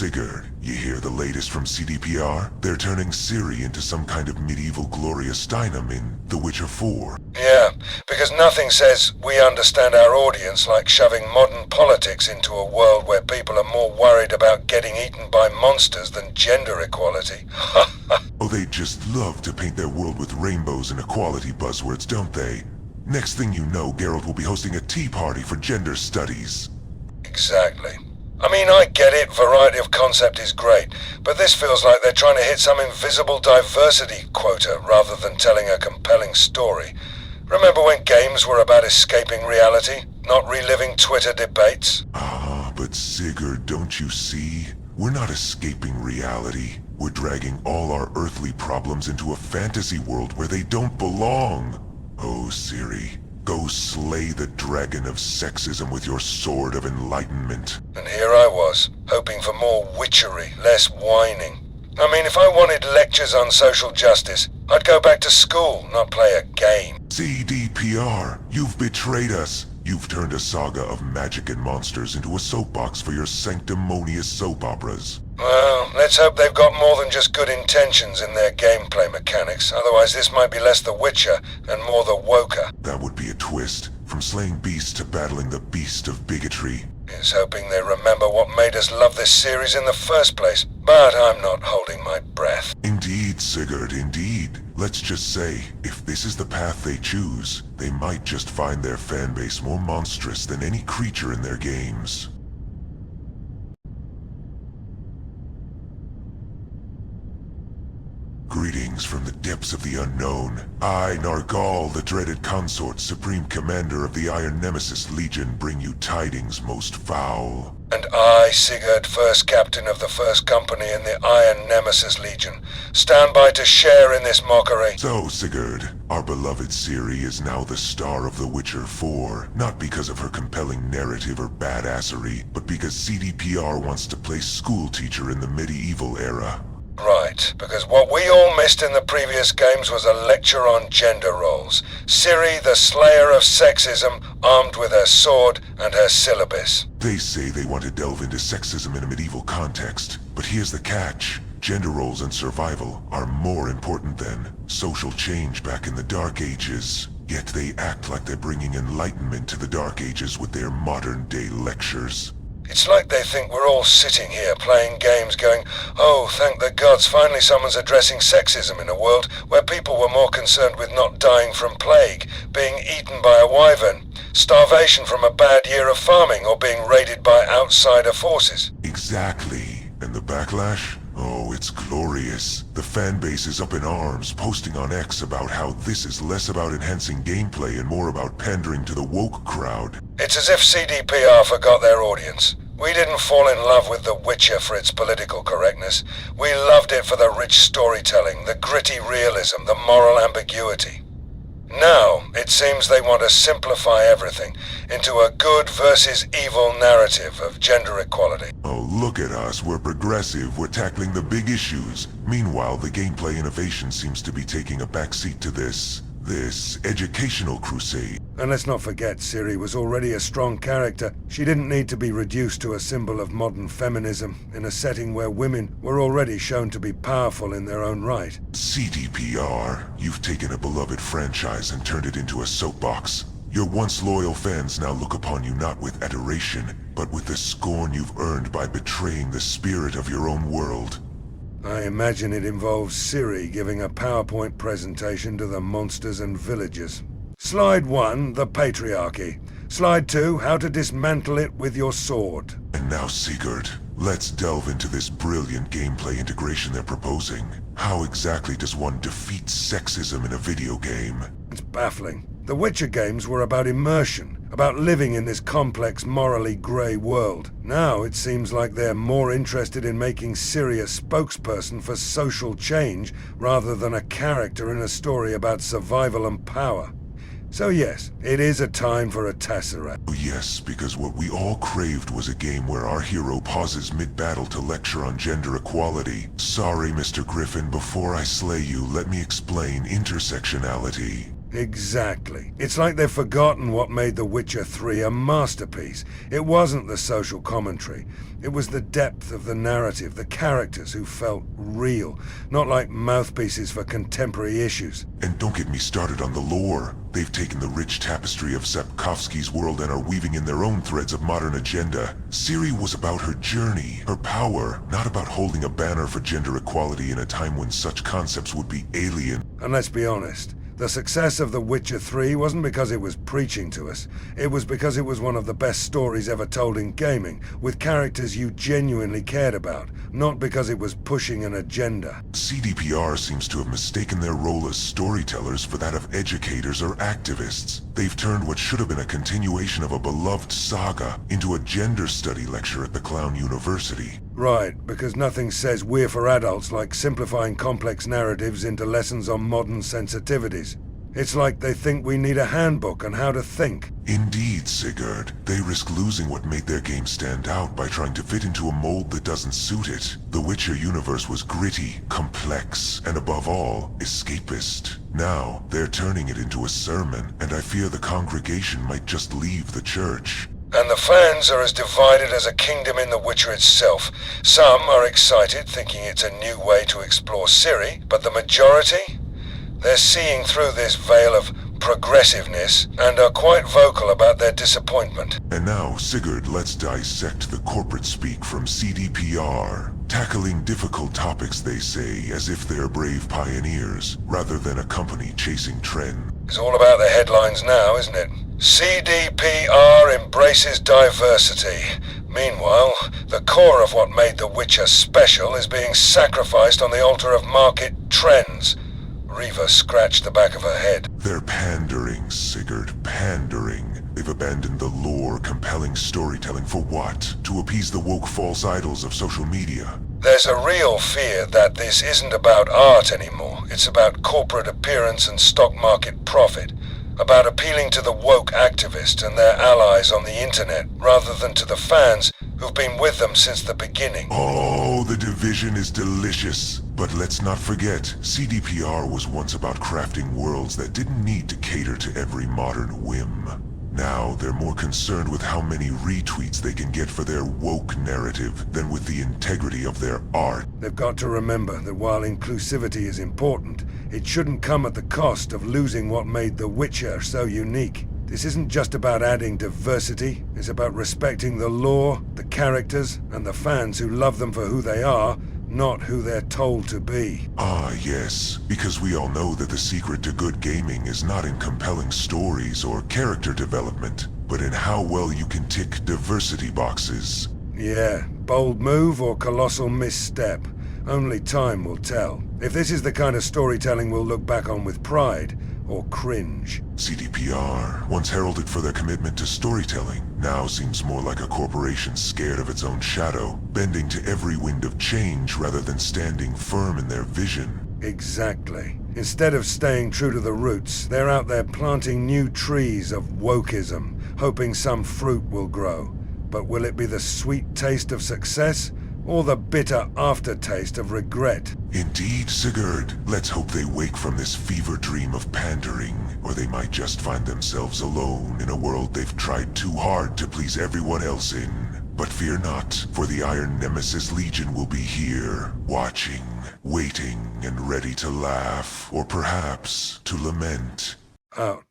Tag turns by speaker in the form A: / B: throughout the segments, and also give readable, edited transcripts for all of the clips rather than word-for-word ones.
A: Sigurd, you hear the latest from CDPR? They're turning Ciri into some kind of medieval Gloria Steinem in The Witcher 4.
B: Yeah, because nothing says we understand our audience like shoving modern politics into a world where people are more worried about getting eaten by monsters than gender equality.
A: Oh, they just love to paint their world with rainbows and equality buzzwords, don't they? Next thing you know, Geralt will be hosting a tea party for gender studies.
B: Exactly. I mean, I get it, variety of concept is great, but this feels like they're trying to hit some invisible diversity quota rather than telling a compelling story. Remember when games were about escaping reality, not reliving Twitter debates?
A: Ah, but Sigurd, don't you see? We're not escaping reality. We're dragging all our earthly problems into a fantasy world where they don't belong. Oh, Ciri, go slay the dragon of sexism with your sword of enlightenment.
B: And here I was, hoping for more witchery, less whining. I mean, if I wanted lectures on social justice, I'd go back to school, not play a game.
A: CDPR, you've betrayed us. You've turned a saga of magic and monsters into a soapbox for your sanctimonious soap operas.
B: Well, let's hope they've got more than just good intentions in their gameplay mechanics. Otherwise this might be less The Witcher and more The Woker.
A: That would be a twist. From slaying beasts to battling the beast of bigotry.
B: Is hoping they remember what made us love this series in the first place. But I'm not holding my breath.
A: Indeed, Sigurd, indeed. Let's just say, if this is the path they choose, they might just find their fanbase more monstrous than any creature in their games. Greetings from the depths of the unknown. I, Nargal, the dreaded consort, supreme commander of the Iron Nemesis Legion, bring you tidings most foul.
B: And I, Sigurd, first captain of the first company in the Iron Nemesis Legion, stand by to share in this mockery.
A: So, Sigurd, our beloved Ciri is now the star of The Witcher 4, not because of her compelling narrative or badassery, but because CDPR wants to play schoolteacher in the medieval era.
B: Right, because what we all missed in the previous games was a lecture on gender roles. Ciri, the slayer of sexism, armed with her sword and her syllabus.
A: They say they want to delve into sexism in a medieval context, but here's the catch. Gender roles and survival are more important than social change back in the Dark Ages. Yet they act like they're bringing enlightenment to the Dark Ages with their modern-day lectures.
B: It's like they think we're all sitting here playing games going, oh, thank the gods, finally someone's addressing sexism in a world where people were more concerned with not dying from plague, being eaten by a wyvern, starvation from a bad year of farming, or being raided by outsider forces.
A: Exactly. And the backlash? Oh, it's glorious. The fanbase is up in arms, posting on X about how this is less about enhancing gameplay and more about pandering to the woke crowd.
B: It's as if CDPR forgot their audience. We didn't fall in love with The Witcher for its political correctness. We loved it for the rich storytelling, the gritty realism, the moral ambiguity. Now, it seems they want to simplify everything into a good versus evil narrative of gender equality.
A: Oh, look at us. We're progressive. We're tackling the big issues. Meanwhile, the gameplay innovation seems to be taking a backseat to this educational crusade.
B: And let's not forget, Ciri was already a strong character. She didn't need to be reduced to a symbol of modern feminism in a setting where women were already shown to be powerful in their own right.
A: CDPR, you've taken a beloved franchise and turned it into a soapbox. Your once loyal fans now look upon you not with adoration, but with the scorn you've earned by betraying the spirit of your own world.
B: I imagine it involves Ciri giving a PowerPoint presentation to the monsters and villagers. Slide 1, the patriarchy. Slide 2, how to dismantle it with your sword.
A: And now, Sigurd, let's delve into this brilliant gameplay integration they're proposing. How exactly does one defeat sexism in a video game?
B: It's baffling. The Witcher games were about immersion, about living in this complex, morally grey world. Now it seems like they're more interested in making Ciri a spokesperson for social change rather than a character in a story about survival and power. So yes, it is a time for a Tesseract.
A: Oh yes, because what we all craved was a game where our hero pauses mid-battle to lecture on gender equality. Sorry, Mr. Griffin, before I slay you, let me explain intersectionality.
B: Exactly. It's like they've forgotten what made The Witcher 3 a masterpiece. It wasn't the social commentary. It was the depth of the narrative, the characters who felt real, not like mouthpieces for contemporary issues.
A: And don't get me started on the lore. They've taken the rich tapestry of Sapkowski's world and are weaving in their own threads of modern agenda. Ciri was about her journey, her power, not about holding a banner for gender equality in a time when such concepts would be alien.
B: And let's be honest, the success of The Witcher 3 wasn't because it was preaching to us. It was because it was one of the best stories ever told in gaming, with characters you genuinely cared about, not because it was pushing an agenda.
A: CDPR seems to have mistaken their role as storytellers for that of educators or activists. They've turned what should have been a continuation of a beloved saga into a gender study lecture at the Clown University.
B: Right, because nothing says we're for adults like simplifying complex narratives into lessons on modern sensitivities. It's like they think we need a handbook on how to think.
A: Indeed, Sigurd. They risk losing what made their game stand out by trying to fit into a mold that doesn't suit it. The Witcher universe was gritty, complex, and above all, escapist. Now, they're turning it into a sermon, and I fear the congregation might just leave the church.
B: And the fans are as divided as a kingdom in The Witcher itself. Some are excited, thinking it's a new way to explore Ciri, but the majority? They're seeing through this veil of progressiveness and are quite vocal about their disappointment.
A: And now, Sigurd, let's dissect the corporate speak from CDPR. Tackling difficult topics, they say, as if they're brave pioneers, rather than a company chasing trend.
B: It's all about the headlines now, isn't it? CDPR embraces diversity. Meanwhile, the core of what made The Witcher special is being sacrificed on the altar of market trends. Reva scratched the back of her head.
A: They're pandering, Sigurd, pandering. They've abandoned the lore, compelling storytelling for what? To appease the woke false idols of social media.
B: There's a real fear that this isn't about art anymore. It's about corporate appearance and stock market profit. About appealing to the woke activists and their allies on the internet, rather than to the fans who've been with them since the beginning.
A: Oh, the division is delicious. But let's not forget, CDPR was once about crafting worlds that didn't need to cater to every modern whim. Now, they're more concerned with how many retweets they can get for their woke narrative than with the integrity of their art.
B: They've got to remember that while inclusivity is important, it shouldn't come at the cost of losing what made The Witcher so unique. This isn't just about adding diversity, it's about respecting the lore, the characters, and the fans who love them for who they are, not who they're told to be.
A: Ah, yes, because we all know that the secret to good gaming is not in compelling stories or character development, but in how well you can tick diversity boxes.
B: Yeah, bold move or colossal misstep. Only time will tell. If this is the kind of storytelling we'll look back on with pride, or cringe.
A: CDPR, once heralded for their commitment to storytelling, now seems more like a corporation scared of its own shadow, bending to every wind of change rather than standing firm in their vision.
B: Exactly. Instead of staying true to the roots, they're out there planting new trees of wokeism, hoping some fruit will grow. But will it be the sweet taste of success, or the bitter aftertaste of regret?
A: Indeed, Sigurd. Let's hope they wake from this fever dream of pandering, or they might just find themselves alone in a world they've tried too hard to please everyone else in. But fear not, for the Iron Nemesis Legion will be here, watching, waiting, and ready to laugh, or perhaps to lament.
B: Out.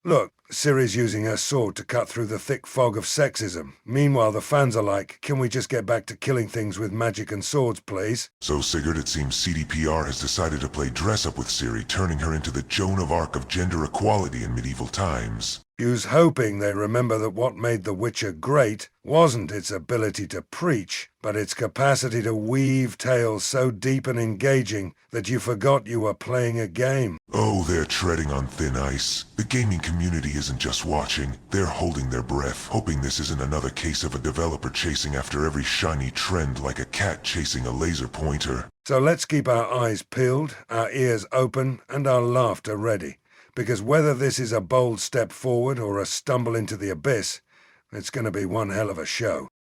B: Look, Ciri's using her sword to cut through the thick fog of sexism. Meanwhile, the fans are like, can we just get back to killing things with magic and swords, please?
A: So, Sigurd, it seems CDPR has decided to play dress-up with Ciri, turning her into the Joan of Arc of gender equality in medieval times.
B: You's hoping they remember that what made The Witcher great wasn't its ability to preach, but its capacity to weave tales so deep and engaging that you forgot you were playing a game.
A: Oh, they're treading on thin ice. The gaming community isn't just watching, they're holding their breath, hoping this isn't another case of a developer chasing after every shiny trend like a cat chasing a laser pointer.
B: So let's keep our eyes peeled, our ears open, and our laughter ready. Because whether this is a bold step forward or a stumble into the abyss, it's going to be one hell of a show.